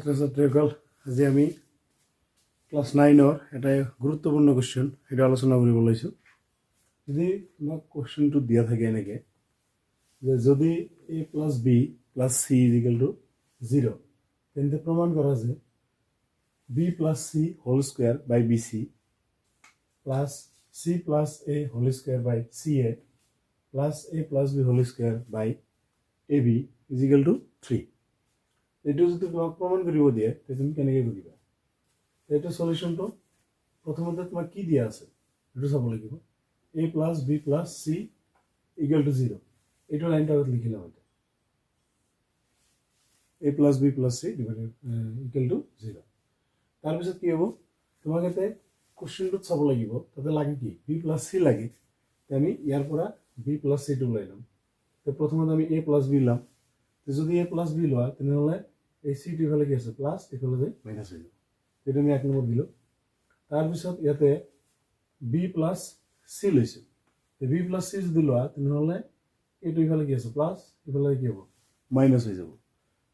ছাত্ৰ-ছাত্ৰীসকল আজি আমি ক্লাস 9 এটা গুৰুত্বপূৰ্ণ কোৱেশ্চন এটা আলোচনা কৰিব লৈছো যদি তোমাক কোৱেশ্চনটো দিয়া থাকে এনেকে যে যদি a+b+c = 0 তেন্তে প্ৰমাণ কৰা যে b+c whole square by bc plus c+a whole square by ca plus a+b whole square by ab = 3 এটো যদি তোমাক প্রমাণ কৰিব দিয়ে তে তুমি কেনেকৈ কৰিবা এটা সলিউশনটো প্ৰথমতে তোমাক কি দিয়া আছে এটো চাব লাগিব a+b+c = 0 এটো লাইনটা লিখিলাম এটা a+b+c = 0 তাৰ পিছত কি হ'ব তোমাক এতে কোৱেশ্চনটো চাব লাগিব তাতে লাগে কি b+c লাগে তে আমি ইয়াৰ পৰা b+c টো লৈ লম তে প্ৰথমতে আমি a+b লম তে যদি a+b লয় তেনেহলে এই c টো ইফালে কি আছে প্লাস ইফালে মাইনাস হৈ যাব এটা আমি এক নম্বৰ দিলো তাৰ পিছত ইয়াতে b+c লৈছো তে b+c যদি লয় তেনেহলে এইটো ইফালে কি আছে প্লাস ইফালে কি হ'ব মাইনাস হৈ যাব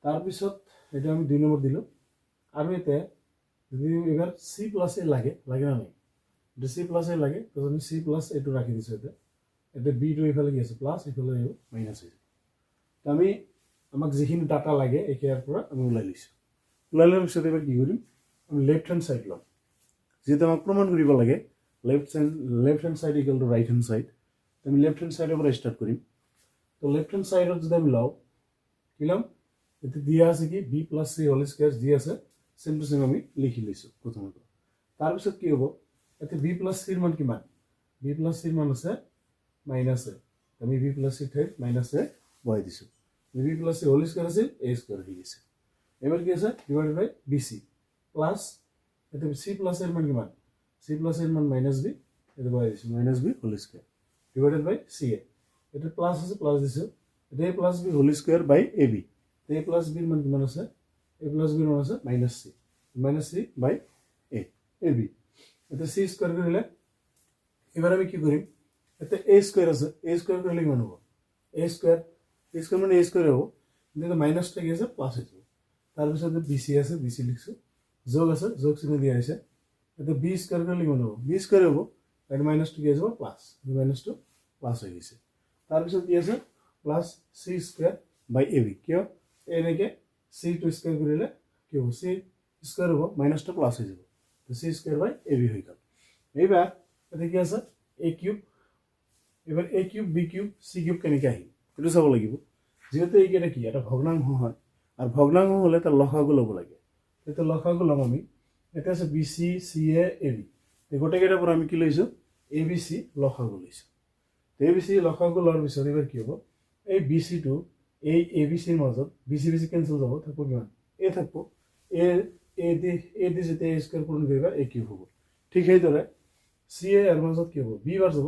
তাৰ পিছত এটা আমি দুই নম্বৰ দিলো আৰু এতে যদি এবাৰ c+a লাগে না নাই যদি c+a লাগে তো আমি c+ এটো ৰাখি দিছো এতে b টো ইফালে কি আছে প্লাস ইফালে মাইনাস হৈ যাব তো আমি আমাক যিখিনি ডাটা লাগে একেয়াৰ পৰা আমি উলাই লৈছো উলাইলৰ পিছত এবাৰ কি কৰিম আমি লেফট হ্যান্ড সাইড লম যেটা আমাক প্ৰমাণ কৰিব লাগে left hand side = right hand side আমি লেফট হ্যান্ড সাইডৰ পৰা স্টাৰ্ট কৰিম তো লেফট হ্যান্ড সাইডত যদি আমি লও কি লম এতে দিয়া আছে কি b+c হোল স্কয়ার দি আছে সেম টু সেম আমি লিখি লৈছো প্ৰথমত তাৰ পিছত কি হ'ব এতে b+c এর মান কিমান b+c এর মান আছে -a আমি b+c ঠাইত -a বহাই দিছো b+c হোল স্কয়ার আছে a স্কয়ার হয়ে গেছে এবার কি আছে ডিভাইডেড বাই bc প্লাস এতে c+ এর মান কিমান c+ এর মান -b এতে বহাই দিছো -b হোল স্কয়ার ডিভাইডেড বাই ca এটা প্লাস আছে প্লাস দিছো এটা a+b হোল স্কয়ার বাই ab a+b এর মান কিমান আছে a+b এর মান আছে -c বাই a ab এটা c স্কয়ার কৰিলে এবাৰ আমি কি কৰিম এতে a স্কয়াৰ আছে a স্কয়াৰ কৰিলে কিমান হ'ব a স্কয়ার মানে a স্কয়ার হ'ব কিন্তু মাইনাস টা কি আছে প্লাস হৈ যাব তাৰ পিছত bc আছে bc লিখছো যোগ আছে যোগ চিহ্ন দিয়া আছে এতে b স্কয়ার কৰিলে কিমান হ'ব b স্কয়াৰ হ'ব আৰু মাইনাস টো কি হৈ যাব প্লাস মাইনাস টো প্লাস হৈ গৈছে তাৰ পিছত কি আছে প্লাস c স্কয়াৰ বাই ab কিয় এনেকে c টো স্কয়াৰ কৰিলে কি হ'ব c স্কয়ার হ'ব মাইনাস টো প্লাস হৈ যাব তো c স্কয়ার বাই ab হৈ গল এইবাৰ এতে কি আছে a কিউব এবাৰ a cube b cube c cube কেনেকৈ আহিল এটো চাব লাগিব যেহেতু এইকেইটা কি এটা ভগ্নাংশ হয় আর ভগ্নাংশ হলে তার লসাগু লব লাগে তো লসাগু লম আমি এটা আছে bc ca ab এই গোটেইকেইটাৰ পৰা আমি কি লৈছো abc লসাগু লৈছো তো abc লসাগু লোৱাৰ পিছত এবাৰ কি হ'ব এই bc টো এই abc ৰ মাজত bc কেনসেল যাব থাকব কিমান a থাকব a দি যেতে a স্কয়ার পূৰণ কৰিবা a কিউব হ'ব ঠিক সেইদৰে ca এৰ মাজত কি হ'ব b বাৰ যাব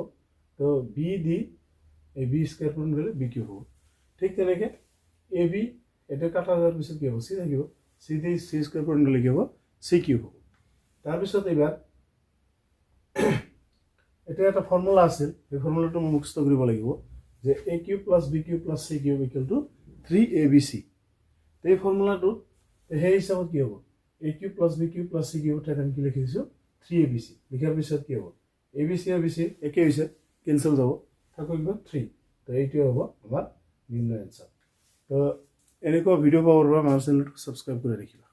তো b দি এই b স্কয়াৰ পূৰণ কৰিলে b কিউব হ'ব ঠিক তেনেকে ab এটা কাটা যাওয়ার পিছত কি হ'ব c থাকিব c দি c স্কয়ার পূৰণ কৰিলে কি হ'ব c কিউব হ'ব তাৰ পিছত এবাৰ এটা এটা ফৰ্মুলা আছে এই ফৰ্মুলাটো মুখস্থ কৰিব লাগিব যে a cube plus b cube plus c cube = 3abc এই ফর্মুলাটো সেই হিচাপত কি হ'ব a cube plus b cube plus c cube ঠাইত আমি কি লিখি দিছো 3abc লিখাৰ পিছত কি হ'ব abc আৰু bc একে হৈছে কেনসেল যাব থাকিব 3 তো এইটোৱে হ'ব আমাৰ নিম্ন এনসাৰ তো এনেকুৱা ভিডিও পাবৰ বাবে আমাৰ চেনেলটো সাবস্ক্ৰাইব কৰি ৰাখিবা